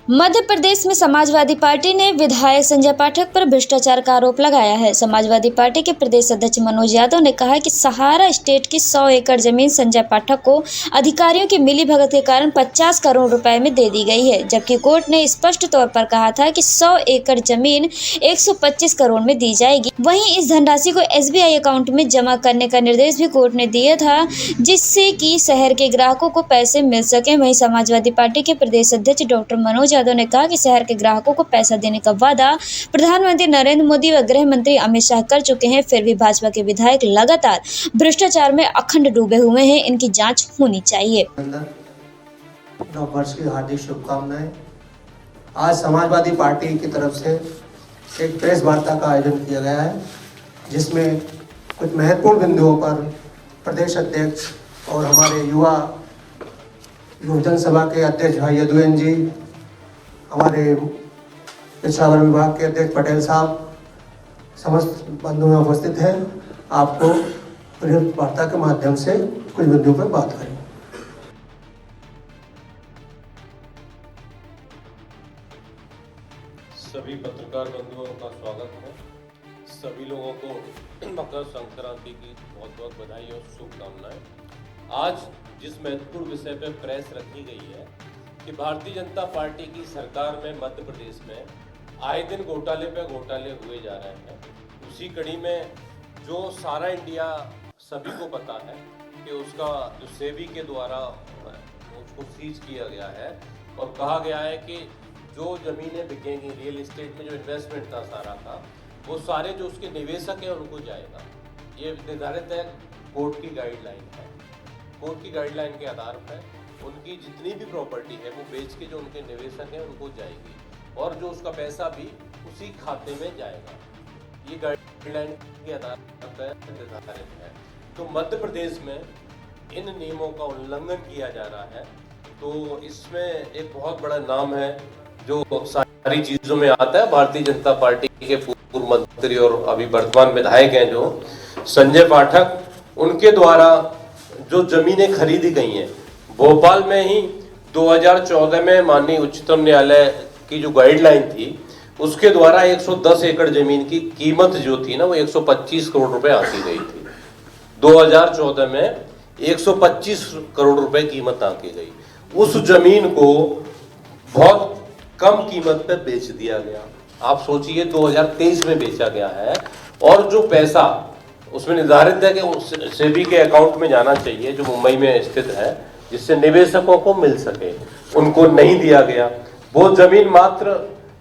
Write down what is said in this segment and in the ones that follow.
मध्य प्रदेश में समाजवादी पार्टी ने विधायक संजय पाठक पर भ्रष्टाचार का आरोप लगाया है। समाजवादी पार्टी के प्रदेश अध्यक्ष मनोज यादव ने कहा कि सहारा स्टेट की 100 एकड़ जमीन संजय पाठक को अधिकारियों की मिलीभगत के कारण 50 करोड़ रुपए में दे दी गई है, जबकि कोर्ट ने स्पष्ट तौर पर कहा था कि 100 एकड़ जमीन 125 करोड़ में दी जाएगी। वहीं इस धनराशि को SBI अकाउंट में जमा करने का निर्देश भी कोर्ट ने दिया था, जिससे कि शहर के ग्राहकों को पैसे मिल सके। वहीं समाजवादी पार्टी के प्रदेश अध्यक्ष डॉक्टर मनोज यादव ने कहा कि शहर के ग्राहकों को पैसा देने का वादा प्रधानमंत्री नरेंद्र मोदी व गृह मंत्री अमित शाह कर चुके हैं, फिर भी भाजपा के विधायक लगातार भ्रष्टाचार में अखंड डूबे हुए हैं। इनकी जांच होनी चाहिए। नववर्ष की हार्दिक शुभकामनाएं। आज समाजवादी पार्टी की तरफ से एक प्रेस वार्ता का आयोजन किया गया है, जिसमें कुछ महत्वपूर्ण बिंदुओं पर प्रदेश अध्यक्ष और हमारे युवा जनसभा के अध्यक्ष भाई यदुवेंद्र जी, हमारे पिछड़ा वर्ग विभाग के अध्यक्ष पटेल साहब, समस्त बंधु में उपस्थित हैं। आपको प्रेस वार्ता के माध्यम से कुछ बिंदुओं पर बात करें। सभी पत्रकार बंधुओं का स्वागत है। सभी लोगों को मकर संक्रांति की बहुत बहुत बधाई और शुभकामनाएं। आज जिस महत्वपूर्ण विषय पर प्रेस रखी गई है कि भारतीय जनता पार्टी की सरकार में मध्य प्रदेश में आए दिन घोटाले पे घोटाले हुए जा रहे हैं, उसी कड़ी में जो सारा इंडिया सभी को पता है कि उसका जो सेबी के द्वारा उसको सीज किया गया है और कहा गया है कि जो ज़मीनें बिकेंगी, रियल एस्टेट में जो इन्वेस्टमेंट था सारा का, वो सारे जो उसके निवेशक हैं उनको जाएगा। ये निर्धारित है, कोर्ट की गाइडलाइन है। कोर्ट की गाइडलाइन के आधार पर उनकी जितनी भी प्रॉपर्टी है वो बेच के जो उनके निवेशक हैं उनको जाएगी और जो उसका पैसा भी उसी खाते में जाएगा। ये गाइडलाइन के आधार पर निर्धारित है। तो मध्य प्रदेश में इन नियमों का उल्लंघन किया जा रहा है, तो इसमें एक बहुत बड़ा नाम है जो सारी चीजों में आता है। भारतीय जनता पार्टी के पूर्व मंत्री और अभी वर्तमान विधायक हैं जो संजय पाठक, उनके द्वारा जो जमीनें खरीदी गई हैं भोपाल में ही 2014 में माननीय उच्चतम न्यायालय की जो गाइडलाइन थी उसके द्वारा 110 एकड़ जमीन की कीमत जो थी ना वो 125 करोड़ रुपए आंकी गई थी। 2014 में 125 करोड़ रुपए कीमत आंकी गई। उस जमीन को बहुत कम कीमत पे बेच दिया गया। आप सोचिए 2023 में बेचा गया है और जो पैसा उसमें निर्धारित है कि सेबी के अकाउंट में जाना चाहिए जो मुंबई में स्थित है, जिससे निवेशकों को मिल सके, उनको नहीं दिया गया। वो जमीन मात्र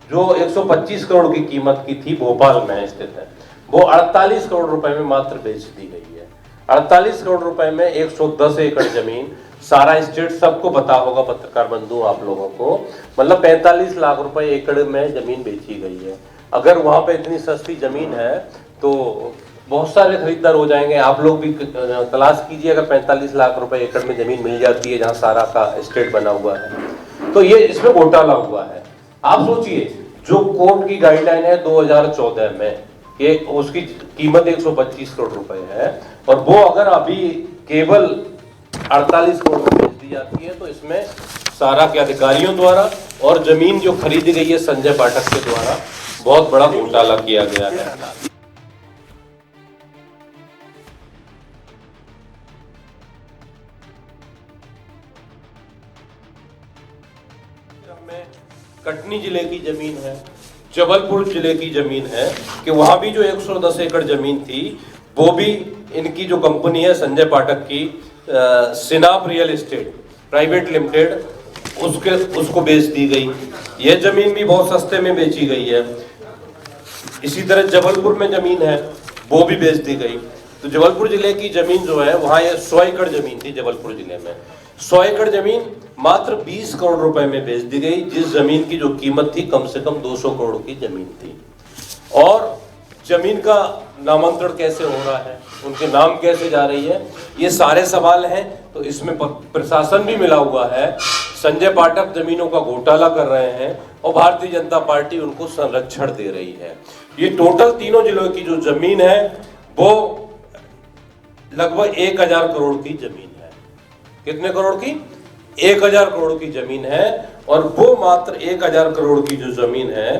जो 125 करोड़ की कीमत की थी भोपाल में स्थित है, वो 48 करोड़ रुपए में मात्र बेच दी गई है। 48 करोड़ रुपए में 110 एकड़ जमीन, सारा स्टेट सबको पता होगा पत्रकार बंधु आप लोगों को, मतलब 45 लाख रुपए एकड़ में जमीन बेची गई है। अगर वहां पे इतनी सस्ती जमीन है तो बहुत सारे खरीदार हो जाएंगे। आप लोग भी तलाश कीजिए, अगर 45 लाख रुपए एकड़ में जमीन मिल जाती है जहां सारा का स्टेट बना हुआ है, तो ये इसमें घोटाला हुआ है। आप सोचिए जो कोर्ट की गाइडलाइन है 2014 में कि उसकी कीमत 125 करोड़ रुपए है और वो अगर अभी केवल 48 करोड़ रुपए बेच दी जाती है, तो इसमें सारा के अधिकारियों द्वारा और जमीन जो खरीदी गई है संजय पाठक के द्वारा बहुत बड़ा घोटाला किया गया है। कटनी जिले की जमीन है, जबलपुर जिले की जमीन है कि वहां भी जो 110 एकड़ जमीन थी वो भी इनकी जो कंपनी है संजय पाठक की सिनाप रियल एस्टेट प्राइवेट लिमिटेड उसको बेच दी गई। यह जमीन भी बहुत सस्ते में बेची गई है। इसी तरह जबलपुर में जमीन है वो भी बेच दी गई। तो जबलपुर जिले की जमीन जो है वहां ये 100 एकड़ जमीन थी। जबलपुर जिले में 100 एकड़ जमीन मात्र 20 करोड़ रुपए में बेच दी गई, जिस जमीन की जो कीमत थी कम से कम 200 करोड़ की जमीन थी। और जमीन का नामांतरण कैसे हो रहा है, उनके नाम कैसे जा रही है, ये सारे सवाल हैं। तो इसमें प्रशासन भी मिला हुआ है। संजय पाठक जमीनों का घोटाला कर रहे हैं और भारतीय जनता पार्टी उनको संरक्षण दे रही है। ये टोटल तीनों जिलों की जो जमीन है वो लगभग 1000 करोड़ की जमीन है। कितने करोड़ की? 1000 करोड़ की जमीन है और वो मात्र 1000 करोड़ की जो जमीन है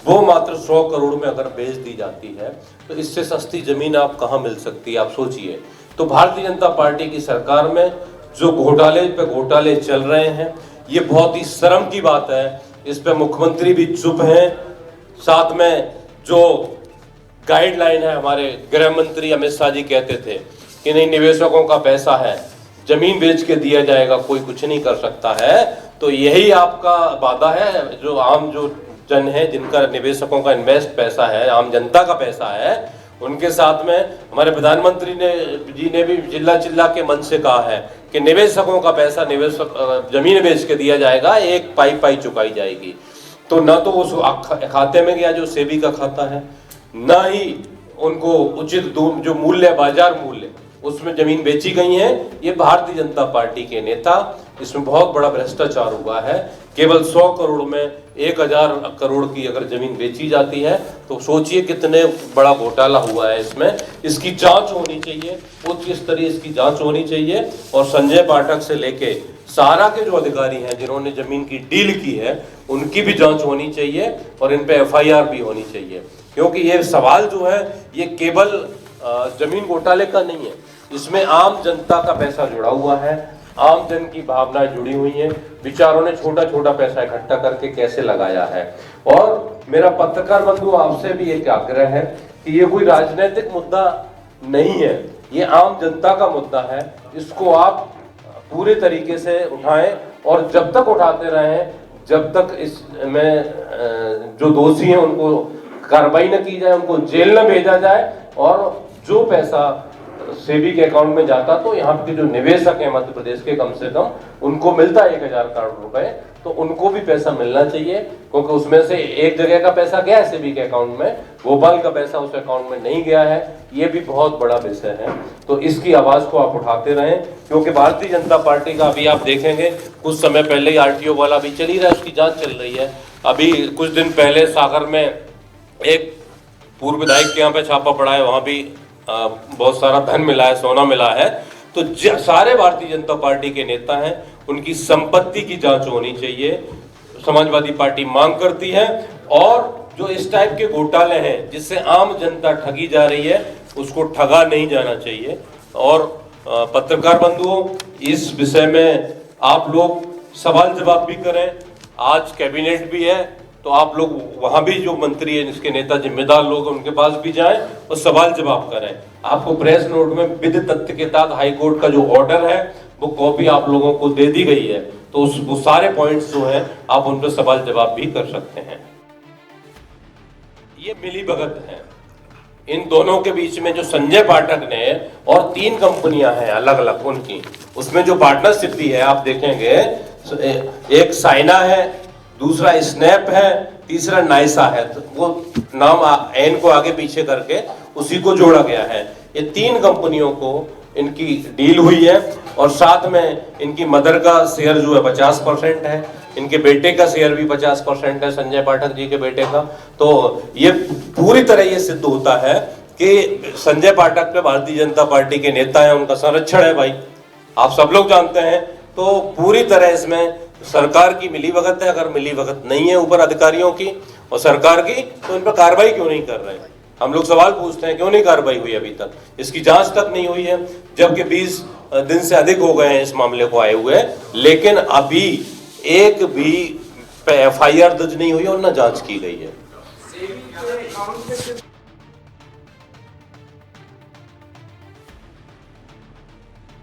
वो मात्र 100 करोड़ में अगर बेच दी जाती है तो इससे सस्ती जमीन आप कहाँ मिल सकती है, आप सोचिए। तो भारतीय जनता पार्टी की सरकार में जो घोटाले पे घोटाले चल रहे हैं, ये बहुत ही शर्म की बात है। इस पे मुख्यमंत्री भी चुप हैं। साथ में जो गाइडलाइन है, हमारे गृह मंत्री अमित शाह जी कहते थे कि नहीं, निवेशकों का पैसा है, जमीन बेच के दिया जाएगा, कोई कुछ नहीं कर सकता है। तो यही आपका वादा है। जो आम जो जन है, जिनका निवेशकों का इन्वेस्ट पैसा है, आम जनता का पैसा है, उनके साथ में हमारे प्रधानमंत्री जी ने भी चिल्ला चिल्ला के मन से कहा है कि निवेशकों का पैसा निवेशक जमीन बेच के दिया जाएगा, एक पाई पाई चुकाई जाएगी। तो न तो उस खाते में गया जो सेबी का खाता है, न ही उनको उचित जो मूल्य, बाजार मूल्य, उसमें जमीन बेची गई है। ये भारतीय जनता पार्टी के नेता, इसमें बहुत बड़ा भ्रष्टाचार हुआ है। केवल 100 करोड़ में 1000 करोड़ की अगर जमीन बेची जाती है तो सोचिए कितने बड़ा घोटाला हुआ है इसमें। इसकी जांच होनी चाहिए, उच्च स्तरीय इसकी जांच होनी चाहिए। और संजय पाठक से लेके सारा के जो अधिकारी हैं जिन्होंने जमीन की डील की है, उनकी भी जांच होनी चाहिए और इन पे FIR भी होनी चाहिए। क्योंकि ये सवाल जो है ये केवल जमीन घोटाले का नहीं है, इसमें आम जनता का पैसा जुड़ा हुआ है, आम जन की भावनाएं जुड़ी हुई हैं। विचारों ने छोटा छोटा पैसा इकट्ठा करके कैसे लगाया है। और मेरा पत्रकार बंधु आपसे भी एक आग्रह है कि ये कोई राजनीतिक मुद्दा नहीं है, ये आम जनता का मुद्दा है। इसको आप पूरे तरीके से उठाएं और जब तक उठाते रहें, जब तक इसमें जो दोषी हैं उनको कार्रवाई न की जाए, उनको जेल न भेजा जाए। और जो पैसा सेबी के अकाउंट में जाता तो यहाँ के जो निवेशक हैं मध्य प्रदेश के, कम से कम उनको मिलता 1000 करोड़ रुपए, तो उनको भी पैसा मिलना चाहिए। क्योंकि उसमें से एक जगह का पैसा गया है सेबी के अकाउंट में, भोपाल का पैसा उस अकाउंट में नहीं गया है। ये भी बहुत बड़ा विषय है। तो इसकी आवाज को आप उठाते रहें, क्योंकि भारतीय जनता पार्टी का अभी आप देखेंगे कुछ समय पहले ही RTO वाला भी चल ही रहा है, उसकी जांच चल रही है। अभी कुछ दिन पहले सागर में एक पूर्व विधायक के यहाँ पे छापा पड़ा है, वहां भी बहुत सारा धन मिला है, सोना मिला है। तो सारे भारतीय जनता पार्टी के नेता हैं, उनकी संपत्ति की जांच होनी चाहिए, समाजवादी पार्टी मांग करती है। और जो इस टाइप के घोटाले हैं जिससे आम जनता ठगी जा रही है, उसको ठगा नहीं जाना चाहिए। और पत्रकार बंधुओं, इस विषय में आप लोग सवाल जवाब भी करें। आज कैबिनेट भी है, तो आप लोग वहां भी जो मंत्री हैं, जिसके नेता जिम्मेदार लोग हैं, उनके पास भी जाएं और सवाल जवाब करें। आपको प्रेस नोट में विधि तथ्य के तहत हाईकोर्ट का जो ऑर्डर है वो कॉपी आप लोगों को दे दी गई है, तो वो सारे पॉइंट्स जो हैं आप उन पर सवाल जवाब भी कर सकते हैं। ये मिलीभगत है इन दोनों के बीच में, जो संजय पाठक ने और 3 कंपनियां हैं अलग अलग उनकी, उसमें जो पार्टनरशिप भी है आप देखेंगे, एक साइना है, दूसरा स्नैप है, तीसरा नाइसा है। तो वो नाम एन को आगे पीछे करके उसी को जोड़ा गया है। ये 3 कंपनियों को इनकी डील हुई है और साथ में इनकी मदर का शेयर जो है 50% है, इनके बेटे का शेयर भी 50% है, संजय पाठक जी के बेटे का। तो ये पूरी तरह ये सिद्ध होता है कि संजय पाठक पे भारतीय जनता पार्टी के नेता हैं, उनका संरक्षण है भाई, आप सब लोग जानते हैं। तो पूरी तरह इसमें सरकार की मिलीभगत है। अगर मिलीभगत नहीं है ऊपर अधिकारियों की और सरकार की, तो इन पर कार्रवाई क्यों नहीं कर रहे हैं? हम लोग सवाल पूछते हैं, क्यों नहीं कार्रवाई हुई अभी तक? इसकी जांच तक नहीं हुई है, जबकि 20 दिन से अधिक हो गए हैं इस मामले को आए हुए, लेकिन अभी एक भी FIR दर्ज नहीं हुई और न जांच की गई है।